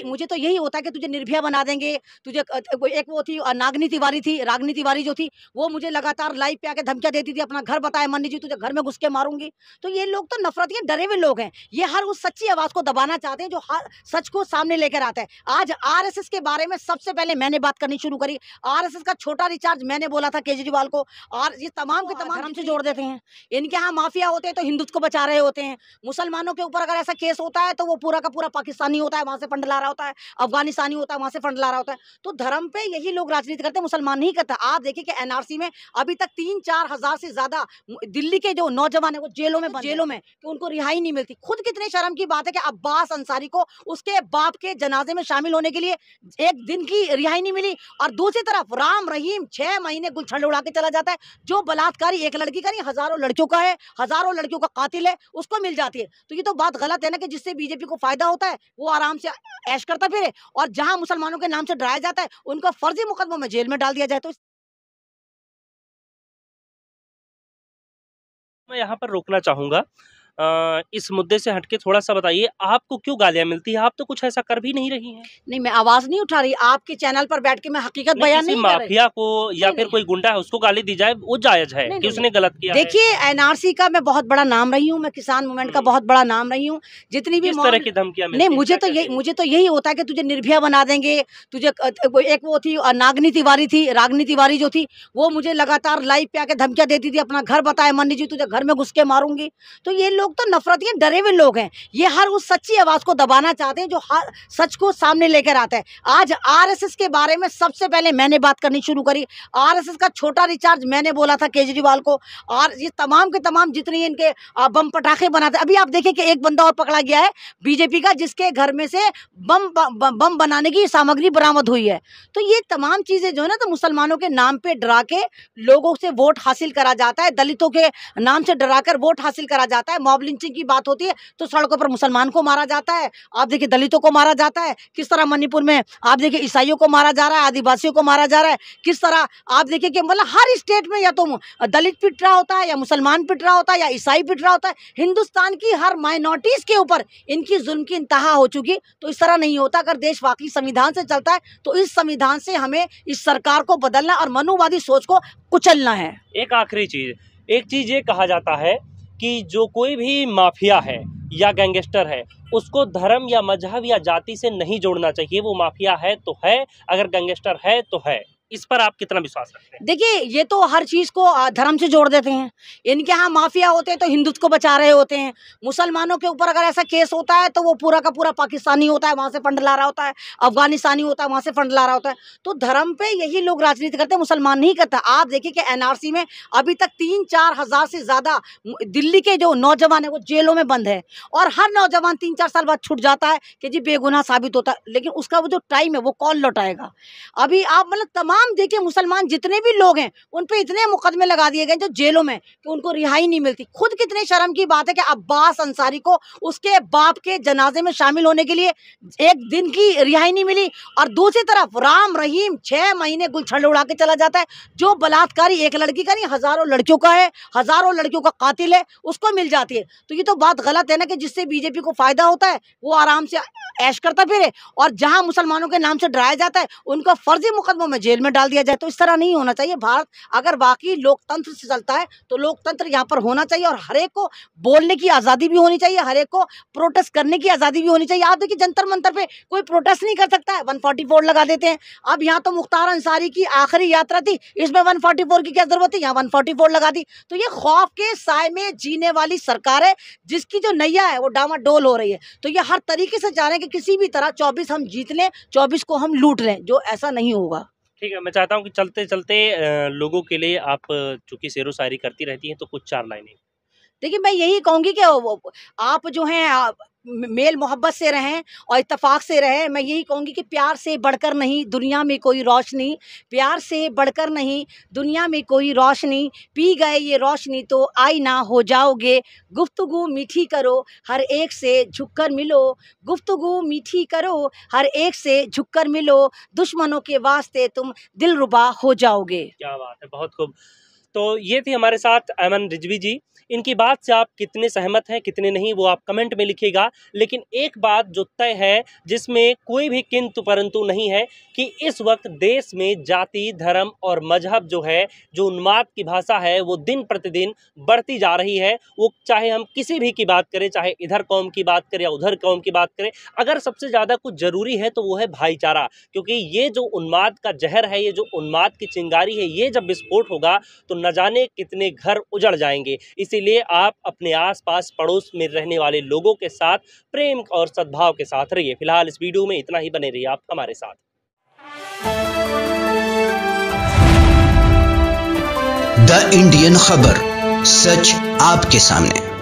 मुझे तो यही होता है कि तुझे निर्भया बना देंगे, तुझे एक वो थी नागनी तिवारी थी, रागनी तिवारी जो थी, वो मुझे लगातार लाइव पे आके धमकियाँ देती थी, अपना घर बताए मन्नी जी तुझे घर में घुस के मारूंगी। तो ये लोग तो नफरतिये डरे हुए लोग हैं, ये हर उस सच्ची आवाज को दबाना चाहते हैं जो हर सच को सामने लेकर आता है। आज आरएसएस के बारे में सबसे पहले मैंने बात करनी शुरू करी, आरएसएस का छोटा रिचार्ज मैंने बोला था केजरीवाल को, और ये तमाम के तमाम धर्म से जोड़ देते हैं। इनके यहाँ माफिया होते हैं तो हिंदुत्व को बचा रहे होते हैं, मुसलमानों के ऊपर अगर ऐसा केस होता है तो वो पूरा का पूरा पाकिस्तानी होता है, वहां से फंड ला रहा होता है, अफगानिस्तानी होता है, वहां से फंड ला रहा होता है। तो धर्म पे यही लोग राजनीति करते हैं, मुसलमान नहीं करता। आप देखिए कि एनआरसी में अभी तक 3-4 हजार से ज्यादा दिल्ली के जो नौजवान है वो जेलों में कि उनको रिहाई नहीं मिलती। खुद कितने शर्म की बात है कि अब्बास अंसारी को उसके बाप के जनाजे में शामिल होने के लिए एक दिन की रिहाई नहीं मिली, और दूसरी तरफ राम रहीम 6 महीने गुलछड़ उड़ा के चला जाता है। जो बलात्कारी एक लड़की का नहीं हजारों लड़कियों का है, हजारों लड़कियों का कातिल है, उसको मिल जाती है। तो ये तो बात गलत है ना कि जिससे बीजेपी को फायदा होता है वो आराम से ऐश करता फिरे, और जहां मुसलमानों के नाम से डराया जाता है उनको फर्जी मुकदमों में जेल में डाल दिया जाए। तो मैं यहाँ पर रोकना चाहूँगा। इस मुद्दे से हटके थोड़ा-सा बताइए, आपको क्यों गालियाँ मिलती हैं? आप तो कुछ ऐसा कर भी नहीं रही हैं। नहीं, मैं आवाज नहीं उठा रही, आपके चैनल पर बैठ के मैं हकीकत बयान किसी नहीं कर रही। माफिया को या फिर कोई गुंडा है उसको गाली दी जाए, वो जायज़ है कि उसने गलत किया है। देखिए एनआरसी का मैं बहुत बड़ा नाम रही हूँ, मैं किसान मूवमेंट का बहुत बड़ा नाम रही हूँ, जितनी भी किस तरह की धमकियाँ मिलती नहीं हैं? मुझे तो यही होता है कि तुझे निर्भया बना देंगे, तुझे एक वो थी नागनी तिवारी थी, रागनी तिवारी जो थी, वो मुझे लगातार लाइव पे आके धमकियाँ देती थी, अपना घर बताए मन्नी जी तुझे घर में घुस के मारूंगी। तो ये लोग तो नफरतिये डरे हुए लोग हैं, ये हर उस सच्ची आवाज को दबाना चाहते हैं जो हर सच को सामने लेकर आता है। आज आरएसएस के बारे में सबसे पहले मैंने बात करनी शुरू करी, आरएसएस का छोटा रिचार्ज मैंने बोला था केजरीवाल को, और ये तमाम के तमाम जितने इनके बम पटाखे बनाते। अभी आप देखें कि एक बंदा और पकड़ा गया है बीजेपी का, जिसके घर में से बम बनाने की सामग्री बरामद हुई है। तो ये तमाम चीजें जो है ना, तो मुसलमानों के नाम पे डरा के लोगों से वोट हासिल करा जाता है, दलितों के नाम से डराकर वोट हासिल करा जाता है। मॉब लिंचिंग की बात होती है तो सड़कों पर मुसलमान को मारा जाता है, आप देखिए दलितों को मारा जाता है, किस तरह मणिपुर में आप देखिए ईसाइयों को मारा जा रहा है, आदिवासियों को मारा जा रहा है, किस तरह आप देखिए कि मतलब हर स्टेट में या तो दलित पिट रहा होता है, या मुसलमान पिट रहा होता है, या ईसाई पिट रहा होता है। हिंदुस्तान की हर माइनॉरिटीज के ऊपर इनकी जुल्म की इंतहा हो चुकी। तो इस तरह नहीं होता। अगर देश वाकई संविधान से चलता है तो इस संविधान से हमें इस सरकार को बदलना और मनुवादी सोच को कुचलना है। एक आखिरी चीज, एक चीज ये कहा जाता है कि जो कोई भी माफिया है या गैंगस्टर है उसको धर्म या मजहब या जाति से नहीं जोड़ना चाहिए। वो माफिया है तो है, अगर गैंगस्टर है तो है। इस पर आप कितना विश्वास रखते हैं? देखिए ये तो हर चीज को धर्म से जोड़ देते हैं। इनके यहाँ माफिया होते हैं तो हिंदुत्व को बचा रहे होते हैं, मुसलमानों के ऊपर अगर ऐसा केस होता है तो वो पूरा का पूरा पाकिस्तानी होता है, वहां से फंड ला रहा होता है, अफगानिस्तानी होता है, वहां से फंड ला रहा होता है। तो धर्म पे यही लोग राजनीति करते हैं, मुसलमान नहीं करता। आप देखिए कि एनआरसी में अभी तक 3-4 हजार से ज्यादा दिल्ली के जो नौजवान है वो जेलों में बंद है, और हर नौजवान 3-4 साल बाद छूट जाता है कि जी बेगुनाह साबित होता है, लेकिन उसका वो जो टाइम है वो कौन लौटाएगा। अभी आप मतलब तमाम देखिए मुसलमान जितने भी लोग हैं उन पे इतने मुकदमे लगा दिए गए जो जेलों में कि उनको रिहाई नहीं मिलती। खुद कितने शर्म की बात है कि अब्बास अंसारी को उसके बाप के जनाजे में शामिल होने के लिए एक दिन की रिहाई नहीं मिली, और दूसरी तरफ राम रहीम 6 महीने गुलछड़ उड़ा के चला जाता है। जो बलात्कारी एक लड़की का नहीं हजारों लड़कियों का है, हजारों लड़कियों का कातिल है, उसको मिल जाती है। तो ये तो बात गलत है ना कि जिससे बीजेपी को फायदा होता है वो आराम से ऐश करता फिरे, और जहां मुसलमानों के नाम से डराया जाता है उनको फर्जी मुकदमों में जेल में डाल दिया जाए। तो इस तरह नहीं होना चाहिए। भारत अगर वाकई लोकतंत्र से चलता है तो लोकतंत्र यहाँ पर होना चाहिए, और हर एक को बोलने की आजादी भी होनी चाहिए, हर एक को प्रोटेस्ट करने की आजादी भी होनी चाहिए। आप देखिए जंतर मंतर पे कोई प्रोटेस्ट नहीं कर सकता है, 144 लगा देते हैं। अब यहाँ तो मुख्तार अंसारी की आखिरी यात्रा थी, इसमें 144 की क्या जरूरत थी, यहाँ 144 लगा दी। तो ये खौफ के साए में जीने वाली सरकार है जिसकी जो नैया है वो डामाडोल हो रही है। तो ये हर तरीके से चाह रहे हैं कि किसी भी तरह 24 हम जीत लें, 24 को हम लूट लें, जो ऐसा नहीं होगा। ठीक है, मैं चाहता हूँ कि चलते चलते लोगों के लिए आप चूंकि शेरो शायरी करती रहती हैं तो कुछ 4 लाइनें। देखिए मैं यही कहूँगी कि आप जो हैं मेल मोहब्बत से रहें और इत्तेफाक से रहें। मैं यही कहूँगी कि प्यार से बढ़कर नहीं दुनिया में कोई रोशनी, प्यार से बढ़कर नहीं दुनिया में कोई रोशनी, पी गए ये रोशनी तो आईना हो जाओगे। गुफ्तगू मीठी करो हर एक से झुककर मिलो, गुफ्तगू मीठी करो हर एक से झुककर मिलो, दुश्मनों के वास्ते तुम दिलरुबा हो जाओगे। क्या बात है, बहुत खूब। तो ये थी हमारे साथ ऐमन रिजवी जी। इनकी बात से आप कितने सहमत हैं कितने नहीं वो आप कमेंट में लिखिएगा, लेकिन एक बात जो तय है जिसमें कोई भी किंतु परंतु नहीं है कि इस वक्त देश में जाति धर्म और मजहब जो है, जो उन्माद की भाषा है वो दिन प्रतिदिन बढ़ती जा रही है। वो चाहे हम किसी भी की बात करें, चाहे इधर कौम की बात करें या उधर कौम की बात करें, अगर सबसे ज़्यादा कुछ ज़रूरी है तो वो है भाईचारा। क्योंकि ये जो उन्माद का जहर है, ये जो उन्माद की चिंगारी है, ये जब विस्फोट होगा तो न जाने कितने घर उजड़ जाएंगे। इसीलिए आप अपने आसपास पड़ोस में रहने वाले लोगों के साथ प्रेम और सद्भाव के साथ रहिए। फिलहाल इस वीडियो में इतना ही, बने रहिए आप हमारे साथ। द इंडियन खबर, सच आपके सामने।